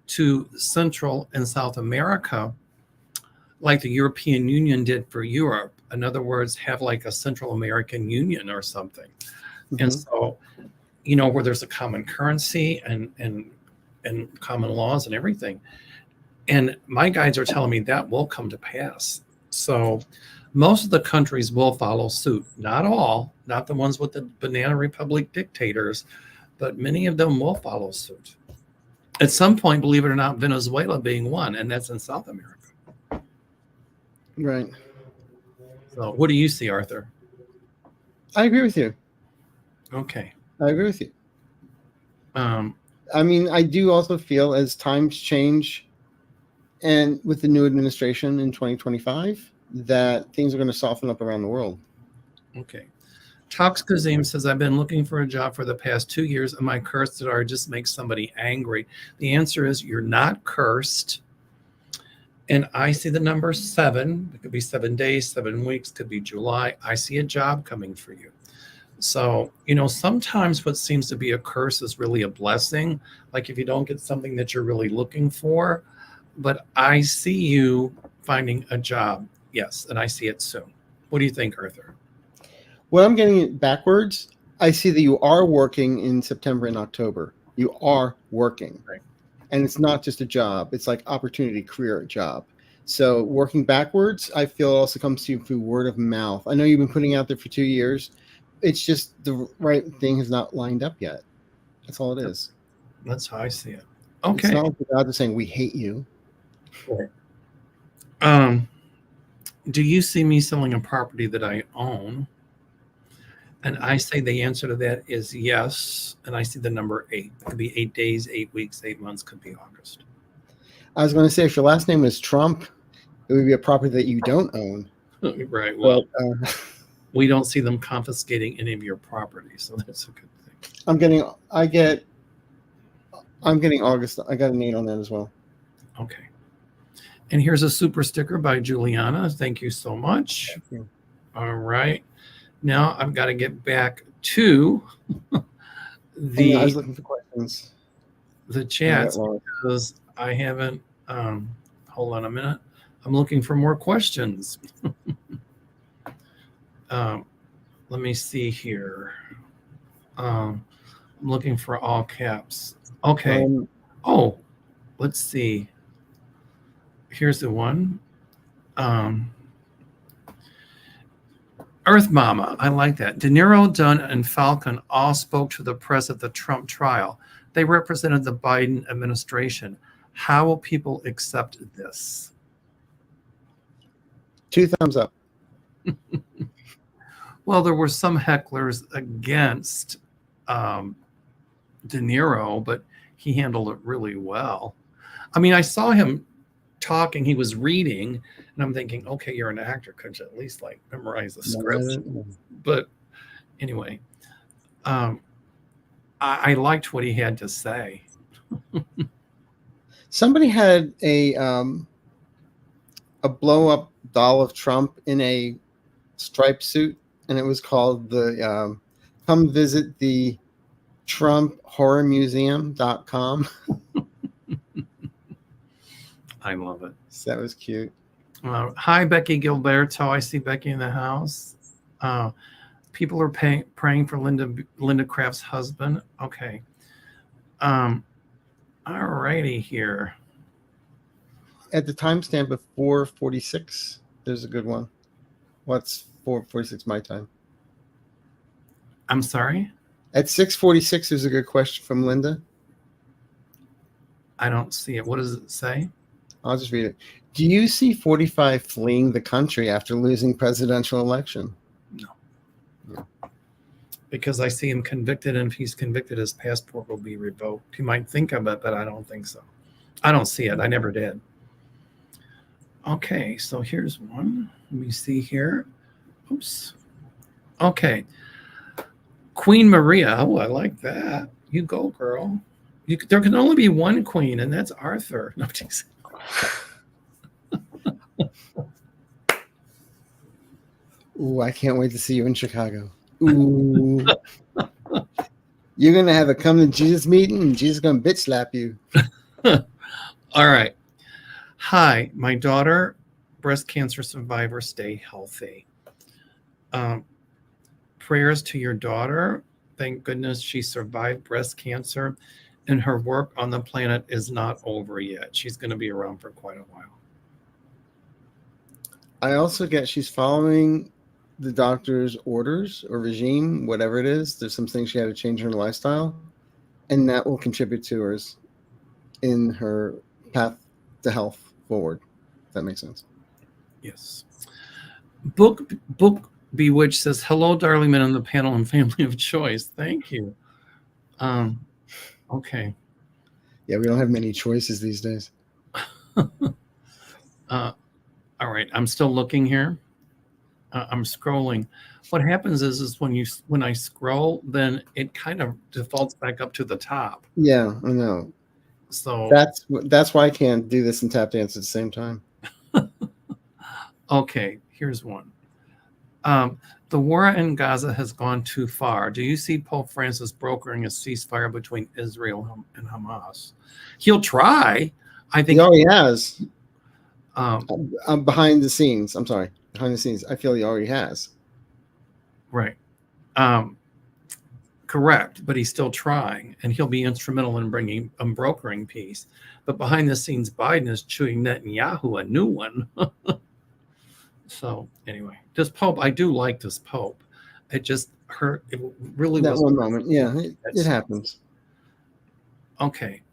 to Central and South America, like the European Union did for Europe. In other words, have like a Central American Union or something. Mm-hmm. And so, where there's a common currency and common laws and everything. And my guides are telling me that will come to pass. So most of the countries will follow suit. Not all, not the ones with the banana republic dictators, but many of them will follow suit. At some point, believe it or not, Venezuela being one, and that's in South America. Right. So what do you see, Arthur? I agree with you. Okay. I agree with you. I mean, I do also feel as times change and with the new administration in 2025, that things are going to soften up around the world. Okay. Tox Kazim says, I've been looking for a job for the past 2 years. Am I cursed or just make somebody angry? The answer is you're not cursed. And I see the number 7. It could be 7 days, 7 weeks, could be July. I see a job coming for you. So, sometimes what seems to be a curse is really a blessing. Like if you don't get something that you're really looking for, but I see you finding a job. Yes. And I see it soon. What do you think, Arthur? Well, I'm getting it backwards. I see that you are working in September and October. You are working. Right. And it's not just a job. It's like opportunity, career, job. So working backwards, I feel it also comes to you through word of mouth. I know you've been putting out there for 2 years. It's just the right thing has not lined up yet. That's all it is. That's how I see it. Okay. It's not like God is saying, we hate you. Sure. Do you see me selling a property that I own? And I say the answer to that is yes. And I see the number 8. It could be 8 days, 8 weeks, 8 months, could be August. I was going to say, if your last name is Trump, it would be a property that you don't own. Right. Well, we don't see them confiscating any of your property. So that's a good thing. I'm getting August. I got an 8 on that as well. Okay. And here's a super sticker by Juliana. Thank you so much. Thank you. All right. Now I've got to get back to I was looking for questions. The chats because I haven't. Hold on a minute. I'm looking for more questions. Let me see here. I'm looking for all caps. Okay. Um, Oh, let's see. Here's the one. Um, Earth Mama. I like that. De Niro, Dunn, and Falcon all spoke to the press at the Trump trial. They represented the Biden administration. How will people accept this? 2 thumbs up. Well, there were some hecklers against De Niro, but he handled it really well. I mean, I saw him talking, he was reading, and I'm thinking, okay, you're an actor, could you at least like memorize the script? But anyway, I liked what he had to say. Somebody had a blow up doll of Trump in a striped suit, and it was called the come visit the Trump Horror Museum.com. I love it. So that was cute. Hi, Becky Gilberto. I see Becky in the house. People are praying for Linda Kraft's husband. Okay. All righty here. At the timestamp of 4:46, there's a good one. What's 4:46 my time? I'm sorry? At 6:46, there's a good question from Linda. I don't see it. What does it say? I'll just read it. Do you see 45 fleeing the country after losing presidential election? No. Because I see him convicted, and if he's convicted, his passport will be revoked. He might think of it, but I don't think so. I don't see it. I never did. Okay, so here's one. Let me see here. Oops. Okay. Queen Maria. Oh, I like that. You go, girl. There can only be one queen, and that's Arthur. No, Ooh, I can't wait to see you in Chicago. Ooh. You're going to have a come to Jesus meeting, and Jesus is going to bitch slap you. All right. Hi, my daughter, breast cancer survivor, stay healthy. Prayers to your daughter. Thank goodness she survived breast cancer, and her work on the planet is not over yet. She's going to be around for quite a while. I also get she's following the doctor's orders or regime, whatever it is. There's some things she had to change in her lifestyle, and that will contribute to hers in her path to health forward. If that makes sense. Yes. Book Bewitched says, hello, darling men on the panel and family of choice. Thank you. Okay. Yeah, we don't have many choices these days. All right. I'm still looking here. I'm scrolling. What happens is when I scroll, then it kind of defaults back up to the top. Yeah, I know. So that's why I can't do this and tap dance at the same time. Okay, here's one. The war in Gaza has gone too far. Do you see Pope Francis brokering a ceasefire between Israel and Hamas? He'll try. I think he already has. Behind the scenes. I'm sorry. Behind the scenes. I feel he already has. Right. Correct. But he's still trying, and he'll be instrumental in bringing brokering peace. But behind the scenes, Biden is chewing Netanyahu a new one. So anyway, this Pope, I do like this Pope. It just hurt. It really that was one moment. Yeah, it happens. Okay.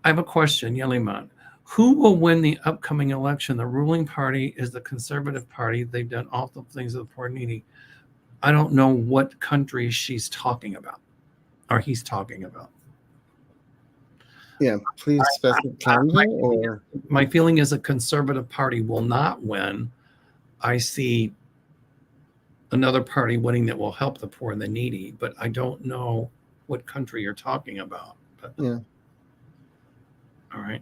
I have a question, Yeliman. Who will win the upcoming election? The ruling party is the Conservative Party. They've done awful things to the poor and needy. I don't know what country she's talking about, or he's talking about. Yeah, please specify. My feeling is a Conservative Party will not win. I see another party winning that will help the poor and the needy, but I don't know what country you're talking about. But, yeah. All right.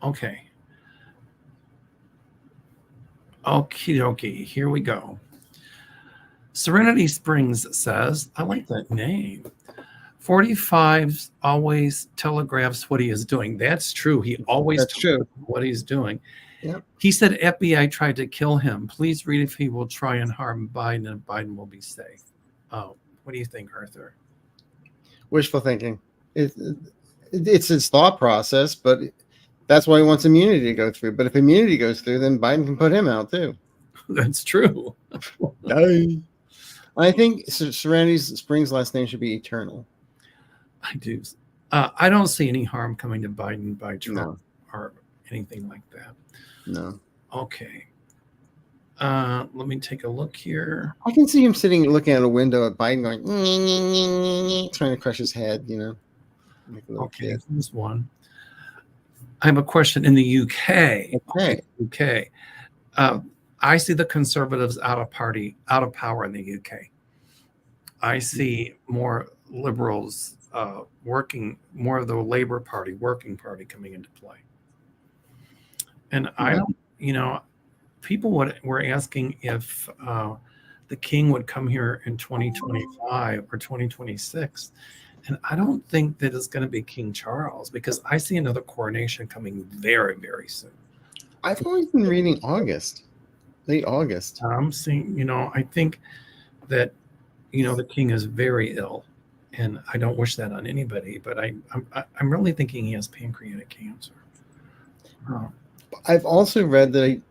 Okay. Okie dokie. Here we go. Serenity Springs says, I like that name. 45 always telegraphs what he is doing. That's true. He always tells what he's doing. Yep. He said FBI tried to kill him. Please read if he will try and harm Biden, and Biden will be safe. What do you think, Arthur? Wishful thinking. It's his thought process, but that's why he wants immunity to go through. But if immunity goes through, then Biden can put him out too. That's true. I think Serenity Springs' last name should be Eternal. I do. I don't see any harm coming to Biden by Trump or anything like that. No. Okay. Let me take a look here. I can see him sitting looking out a window at Biden going, trying to crush his head, you know. Okay, here's one. I have a question in the UK. Okay. UK. I see the Conservatives out of power in the UK. I see more liberals working, more of the Labour Party, working party coming into play. And I don't, people were asking if the king would come here in 2025 or 2026. And I don't think that it's going to be King Charles, because I see another coronation coming very, very soon. I've always been reading August, late August. I'm seeing, I think that, the king is very ill, and I don't wish that on anybody, but I'm really thinking he has pancreatic cancer. I've also read that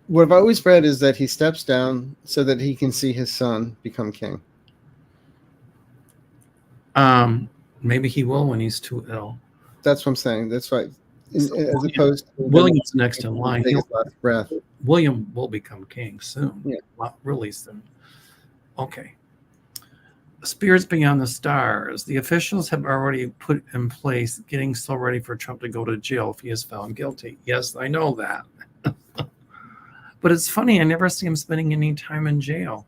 what I've always read is that he steps down so that he can see his son become king. Maybe he will when he's too ill. That's what I'm saying. That's right. As opposed to William's next in line. Last breath. William will become king soon. Yeah. Really soon. Okay. Spirits beyond the stars. The officials have already put in place getting so ready for Trump to go to jail if he is found guilty. Yes, I know that. But it's funny, I never see him spending any time in jail.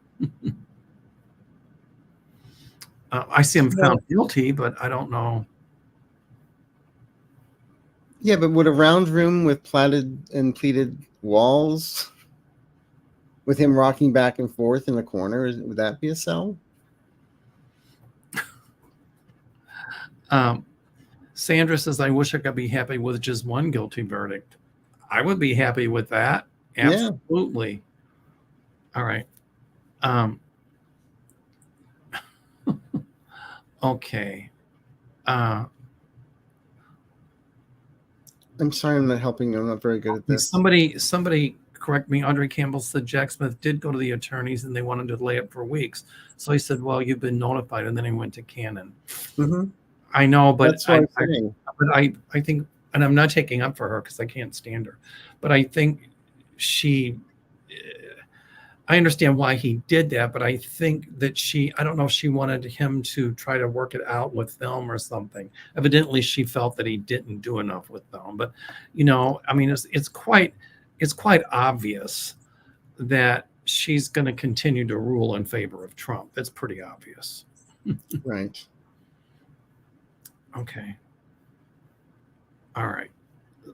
I see him found guilty, but I don't know. Yeah, but would a round room with plaited and pleated walls, with him rocking back and forth in the corner, would that be a cell? Sandra says, I wish I could be happy with just one guilty verdict. I would be happy with that. Absolutely. Yeah. All right. Okay. I'm sorry I'm not helping you. I'm not very good at this. Somebody correct me. Audrey Campbell said Jack Smith did go to the attorneys and they wanted to delay it for weeks. So he said, well, you've been notified. And then he went to Cannon. Mm-hmm. I know, but that's what I'm saying. I think, and I'm not taking up for her because I can't stand her, but I think I understand why he did that, but I think that I don't know if she wanted him to try to work it out with them or something. Evidently, she felt that he didn't do enough with them. But, I mean, it's quite obvious that she's going to continue to rule in favor of Trump. That's pretty obvious. Right. Okay. All right.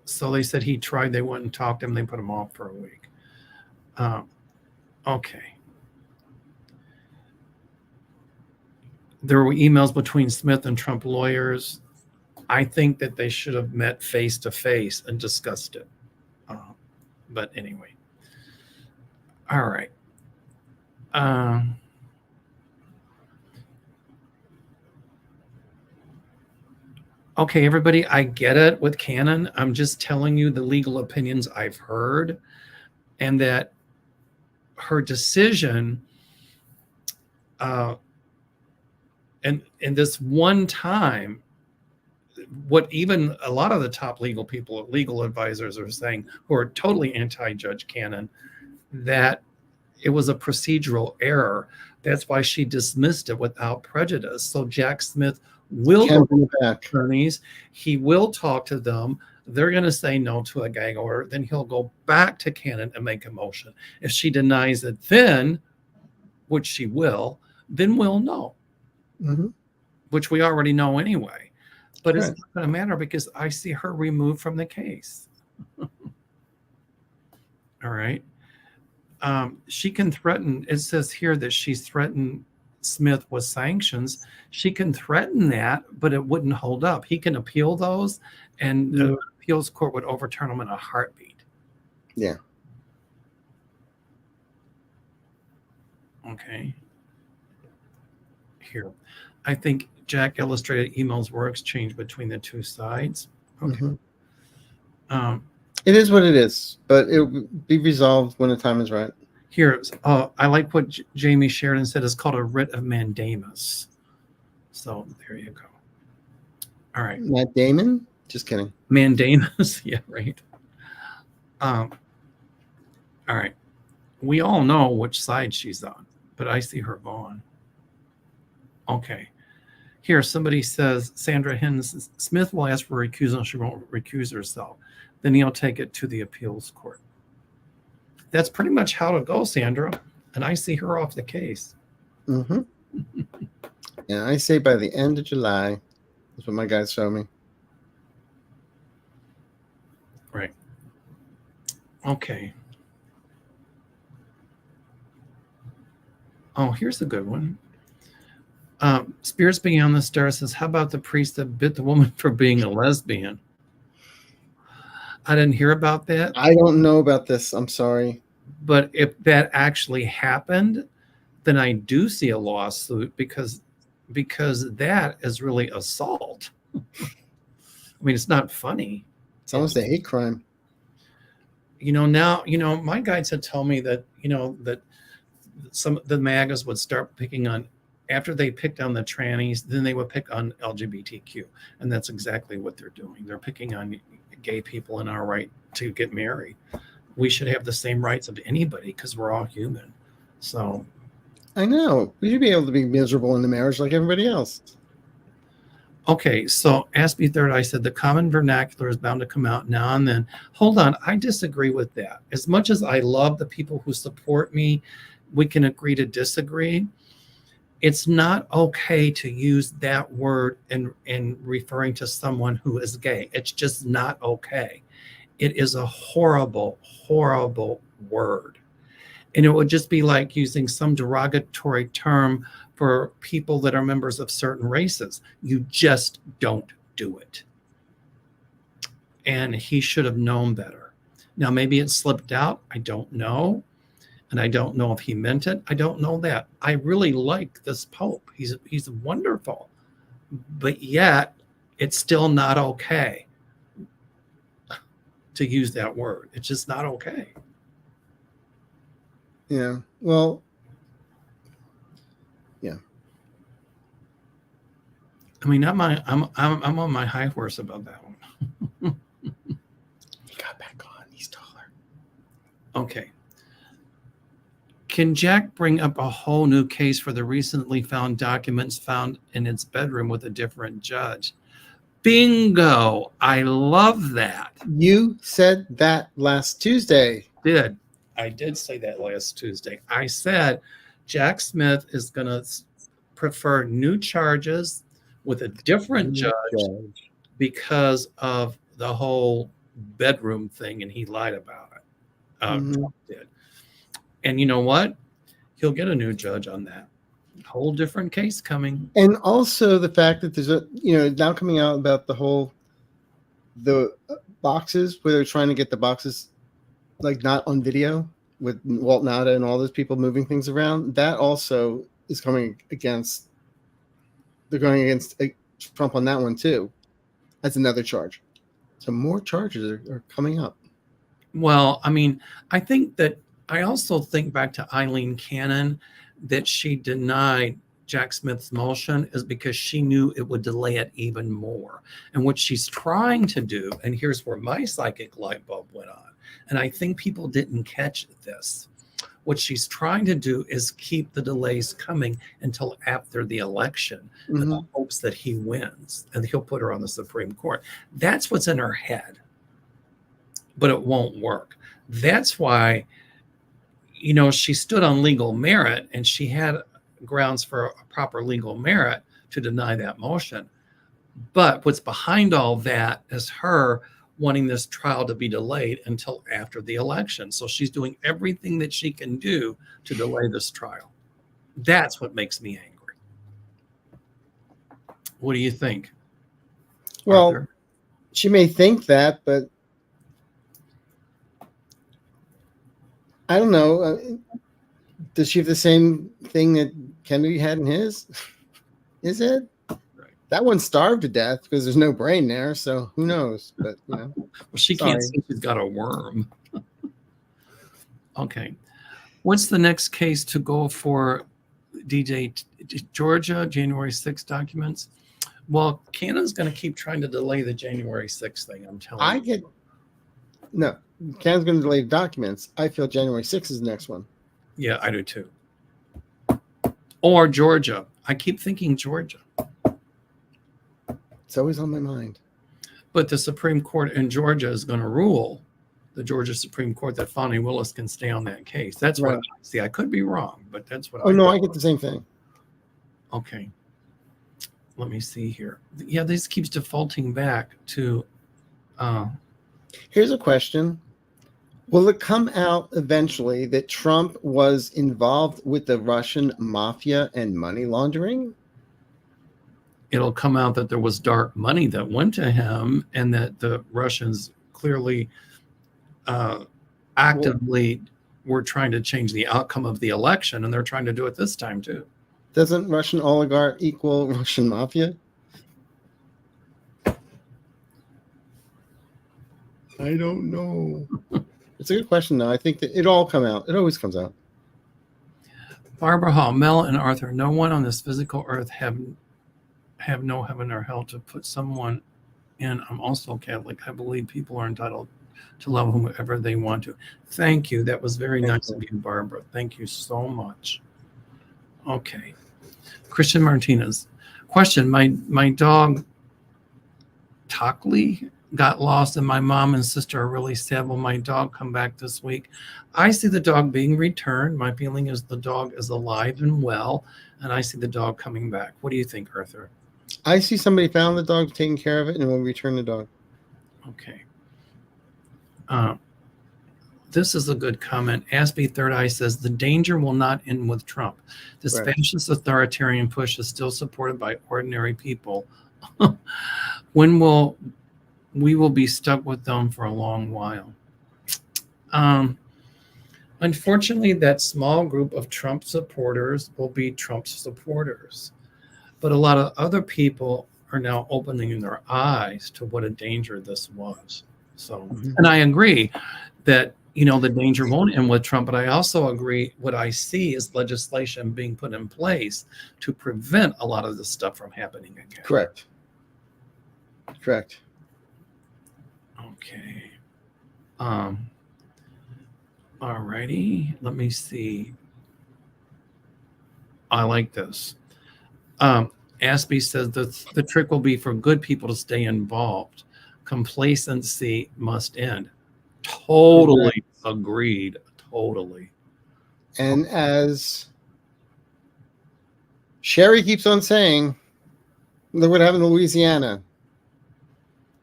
So they said he tried. They went and talked to him. They put him off for a week. Okay. There were emails between Smith and Trump lawyers. I think that they should have met face to face and discussed it. But anyway. All right. Okay, everybody, I get it with Cannon. I'm just telling you the legal opinions I've heard, and that her decision, and this one time, what even a lot of the top legal advisors are saying, who are totally anti-Judge Cannon, that it was a procedural error. That's why she dismissed it without prejudice. So Jack Smith will go to the attorneys. He will talk to them. They're going to say no to a gag order. Then he'll go back to Cannon and make a motion. If she denies it then, which she will, then we'll know, which we already know anyway. But it's not going to matter because I see her removed from the case. All right. She can threaten, it says here that she's threatened Smith with sanctions. She can threaten that, but it wouldn't hold up. He can appeal those, and the appeals court would overturn them in a heartbeat. Yeah. Okay. Here, I think Jack illustrated emails were exchanged between the two sides. Okay. Mm-hmm. It is what it is, but it will be resolved when the time is right. Here, I like what Jamie Sheridan said. It's called a writ of mandamus. So there you go. All right. Matt Damon? Just kidding. Mandamus. Yeah, right. All right. We all know which side she's on, but I see her gone. Okay. Here, somebody says Sandra Hins Smith will ask for recusal. She won't recuse herself. Then he'll take it to the appeals court. That's pretty much how it goes, Sandra. And I see her off the case. Mm-hmm. And I say by the end of July, that's what my guys show me. Right. Okay. Oh, here's a good one. Spirits Beyond the Stars says, how about the priest that bit the woman for being a lesbian? I didn't hear about that. I don't know about this. I'm sorry. But if that actually happened, then I do see a lawsuit because that is really assault. I mean, it's not funny. It's almost a hate crime. Now, my guides had told me that, that some of the MAGAs would start picking on, after they picked on the trannies, then they would pick on LGBTQ. And that's exactly what they're doing. They're picking on gay people and our right to get married. We should have the same rights of anybody because we're all human. So I know. We should be able to be miserable in the marriage like everybody else. Okay, so Ask Me Third, I said the common vernacular is bound to come out now and then. Hold on, I disagree with that. As much as I love the people who support me, we can agree to disagree. It's not okay to use that word in referring to someone who is gay. It's just not okay. It is a horrible, horrible word. And it would just be like using some derogatory term for people that are members of certain races. You just don't do it. And he should have known better. Now, maybe it slipped out. I don't know. And I don't know if he meant it. I don't know that. I really like this Pope. He's wonderful. But yet, it's still not okay to use that word. It's just not okay. Yeah. Well, yeah. I mean, I'm on my high horse about that one. He got back on. He's taller. Okay. Can Jack bring up a whole new case for the recently found documents found in its bedroom with a different judge? Bingo! I love that. You said that last Tuesday. I did say that last Tuesday. I said Jack Smith is going to prefer new charges with a different judge because of the whole bedroom thing, and he lied about it. Trump did. And you know what? He'll get a new judge on that. Whole different case coming. And also the fact that there's now coming out about the boxes where they're trying to get the boxes like not on video with Walt Nada and all those people moving things around. That also is coming against. They're going against Trump on that one too. That's another charge. So more charges are coming up. Well, I mean, I also think back to Eileen Cannon, that she denied Jack Smith's motion is because she knew it would delay it even more. And what she's trying to do, and here's where my psychic light bulb went on, and I think people didn't catch this. What she's trying to do is keep the delays coming until after the election in the hopes that he wins and he'll put her on the Supreme Court. That's what's in her head, but it won't work. That's why she stood on legal merit and she had grounds for a proper legal merit to deny that motion. But what's behind all that is her wanting this trial to be delayed until after the election. So she's doing everything that she can do to delay this trial. That's what makes me angry. What do you think? Well, Arthur? She may think that, but I don't know. Does she have the same thing that Kennedy had in his? Is it? Right. That one starved to death because there's no brain there, so who knows? But Well, she can't see she's got a worm. Okay. What's the next case to go for DJ Georgia, January 6th documents? Well, Canada's going to keep trying to delay the January 6th thing, I'm telling you. No, Canada's going to delay documents. I feel January 6th is the next one. Yeah, I do too. Or Georgia. I keep thinking Georgia. It's always on my mind. But the Supreme Court in Georgia is going to rule, the Georgia Supreme Court, that Fani Willis can stay on that case. That's what I see. I could be wrong, but that's what I get the same thing. Okay. Let me see here. Yeah, this keeps defaulting back to... Here's a question. Will it come out eventually that Trump was involved with the Russian mafia and money laundering? It'll come out that there was dark money that went to him and that the Russians clearly actively were trying to change the outcome of the election, and they're trying to do it this time too. Doesn't Russian oligarch equal Russian mafia? I don't know. It's a good question, though. I think that it all come out. It always comes out. Barbara Hall, Mel and Arthur, no one on this physical earth have no heaven or hell to put someone in. I'm also Catholic. I believe people are entitled to love whomever they want to. Thank you. That was very nice of you, Barbara. Thank you so much. Okay. Christian Martinez. Question. My dog, Tockley, got lost, and my mom and sister are really sad. Will my dog come back this week? I see the dog being returned. My feeling is the dog is alive and well, and I see the dog coming back. What do you think, Arthur? I see somebody found the dog, taking care of it, and will return the dog. Okay. This is a good comment. Aspie Third Eye says, the danger will not end with Trump. This fascist authoritarian push is still supported by ordinary people. When we will be stuck with them for a long while. Unfortunately, that small group of Trump supporters will be Trump supporters. But a lot of other people are now opening their eyes to what a danger this was. So, and I agree that, the danger won't end with Trump, but I also agree what I see is legislation being put in place to prevent a lot of this stuff from happening again. Correct. Okay. All righty. Let me see. I like this. Aspie says the trick will be for good people to stay involved. Complacency must end. Totally agreed. Totally. And as Sherry keeps on saying, look what happened to Louisiana.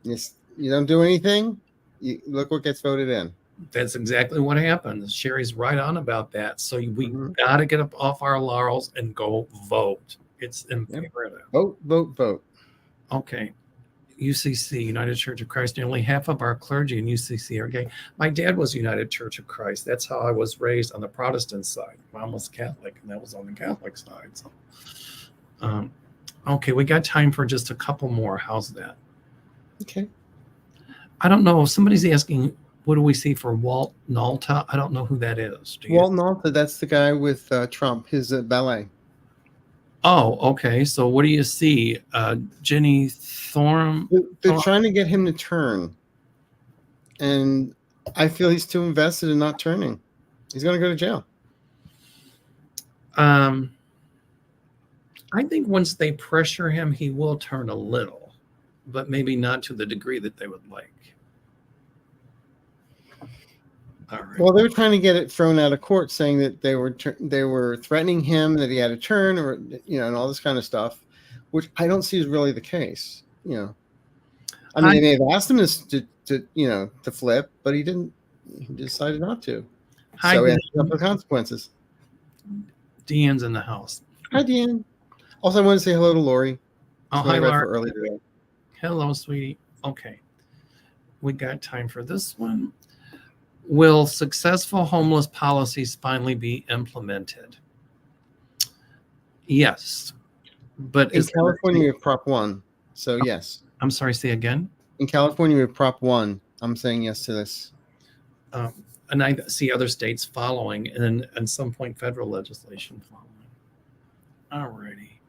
You don't do anything, look what gets voted in. That's exactly what happened. Sherry's right on about that. So we got to get up off our laurels and go vote. It's imperative. Vote. Okay. UCC, United Church of Christ. Nearly half of our clergy in UCC are gay. My dad was United Church of Christ. That's how I was raised on the Protestant side. Mom was Catholic, and that was on the Catholic side. So, okay, we got time for just a couple more. How's that? Okay. I don't know. Somebody's asking, what do we see for Walt Nalta? I don't know who that is. Walt Nalta, that's the guy with Trump, his ballet. Oh, okay. So what do you see? Jenny Thorne? They're trying to get him to turn. And I feel he's too invested in not turning. He's going to go to jail. I think once they pressure him, he will turn a little, but maybe not to the degree that they would like. All right. Well, they were trying to get it thrown out of court, saying that they were threatening him, that he had to turn, or and all this kind of stuff, which I don't see is really the case. I mean, they may have asked him to flip, but he didn't. He decided not to. So he ended up with consequences. Deanne's in the house. Hi, Deanne. Also, I want to say hello to Lori. Oh, hi, Lori. Early today. Hello, sweetie. Okay. We got time for this one. Will successful homeless policies finally be implemented? Yes. But In California, we have Prop 1. So, yes. I'm sorry, say again? In California, we have Prop 1. I'm saying yes to this. And I see other states following, and at some point, federal legislation following. All righty.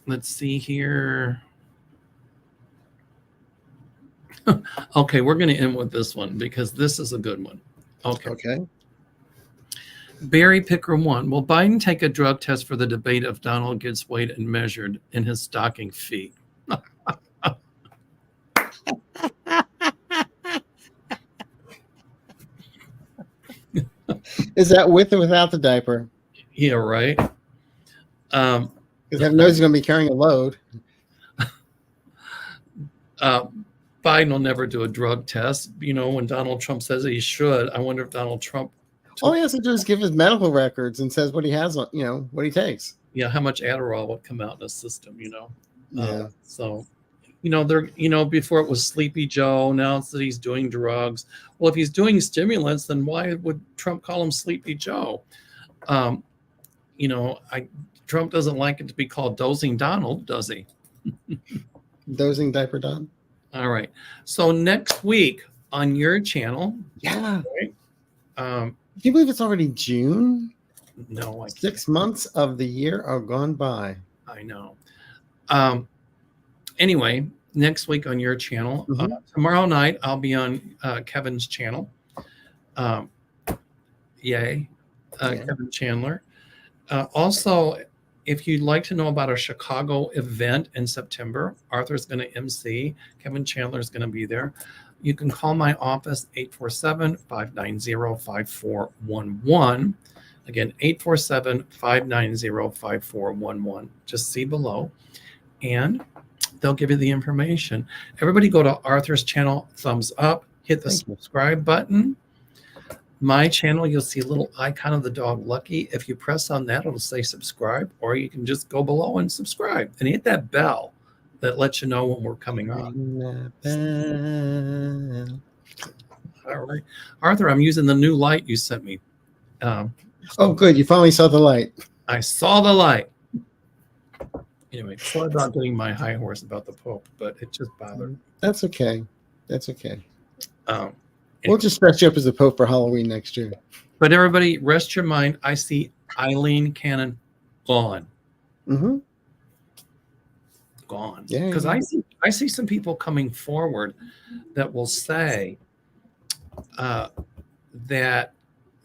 Let's see here. Okay, we're going to end with this one because this is a good one. Okay. Barry Picker 1. Will Biden take a drug test for the debate if Donald gets weighed and measured in his stocking feet? Is that with or without the diaper? Yeah, right. Because heaven knows he's going to be carrying a load. Biden will never do a drug test. You know, when Donald Trump says he should, I wonder if Donald Trump. All he has to do is give his medical records and says what he has on, what he takes. Yeah, how much Adderall would come out in the system, Yeah. So, before it was Sleepy Joe, now it's that he's doing drugs. Well, if he's doing stimulants, then why would Trump call him Sleepy Joe? Trump doesn't like it to be called Dozing Donald, does he? Dozing Diaper Don. All right. So next week on your channel. Yeah. Right, can you believe it's already June? No, I can't. 6 months of the year are gone by. I know. Anyway, next week on your channel. Tomorrow night, I'll be on Kevin's channel. Yay. Kevin Chandler. Also, if you'd like to know about a Chicago event in September, Arthur's going to MC. Kevin Chandler is going to be there. You can call my office, 847-590-5411. Again, 847-590-5411. Just see below. And they'll give you the information. Everybody go to Arthur's channel, thumbs up, hit the subscribe button. My channel, you'll see a little icon of the dog Lucky. If you press on that, it'll say subscribe, or you can just go below and subscribe and hit that bell that lets you know when we're coming on. All right. Arthur, I'm using the new light you sent me. Oh, good. You finally saw the light. I saw the light. Anyway, sorry about getting my high horse about the Pope, but it just bothered me. That's okay. That's okay. We'll just dress you up as the Pope for Halloween next year. But everybody, rest your mind. I see Eileen Cannon gone. Gone. Yeah. Because I see some people coming forward that will say that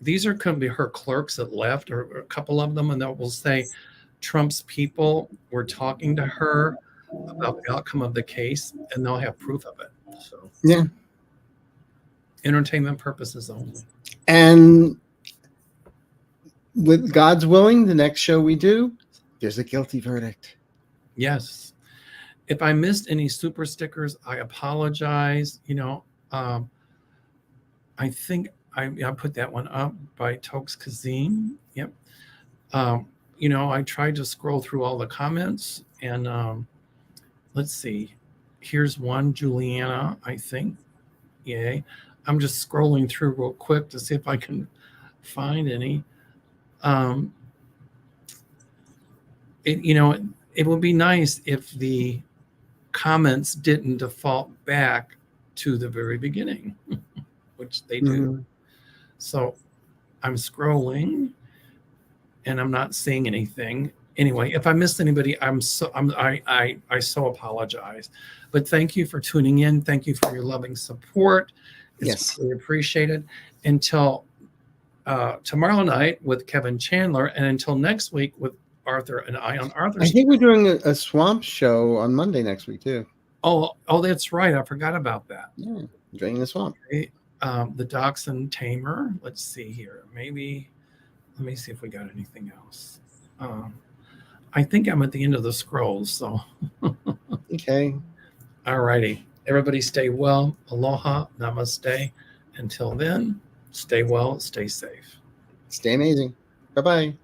these are going to be her clerks that left, or a couple of them, and that will say Trump's people were talking to her about the outcome of the case, and they'll have proof of it. So yeah. Entertainment purposes only. And with God's willing, the next show we do, there's a guilty verdict. Yes. If I missed any super stickers, I apologize. I think I put that one up by Tokes Kazim. Yep. I tried to scroll through all the comments, and let's see. Here's one, Juliana, I think. Yay. I'm just scrolling through real quick to see if I can find any. It would be nice if the comments didn't default back to the very beginning, which they do. So I'm scrolling and I'm not seeing anything. Anyway, if I missed anybody, I so apologize. But thank you for tuning in. Thank you for your loving support. It's really appreciated. Until tomorrow night with Kevin Chandler, and until next week with Arthur and I on Arthur's. I think we're doing a swamp show on Monday next week too. Oh, that's right. I forgot about that. Yeah, draining the swamp. Okay. The Dachshund Tamer. Let's see here. Let me see if we got anything else. I think I'm at the end of the scrolls. So. Okay. All righty. Everybody stay well. Aloha. Namaste. Until then, stay well. Stay safe. Stay amazing. Bye-bye.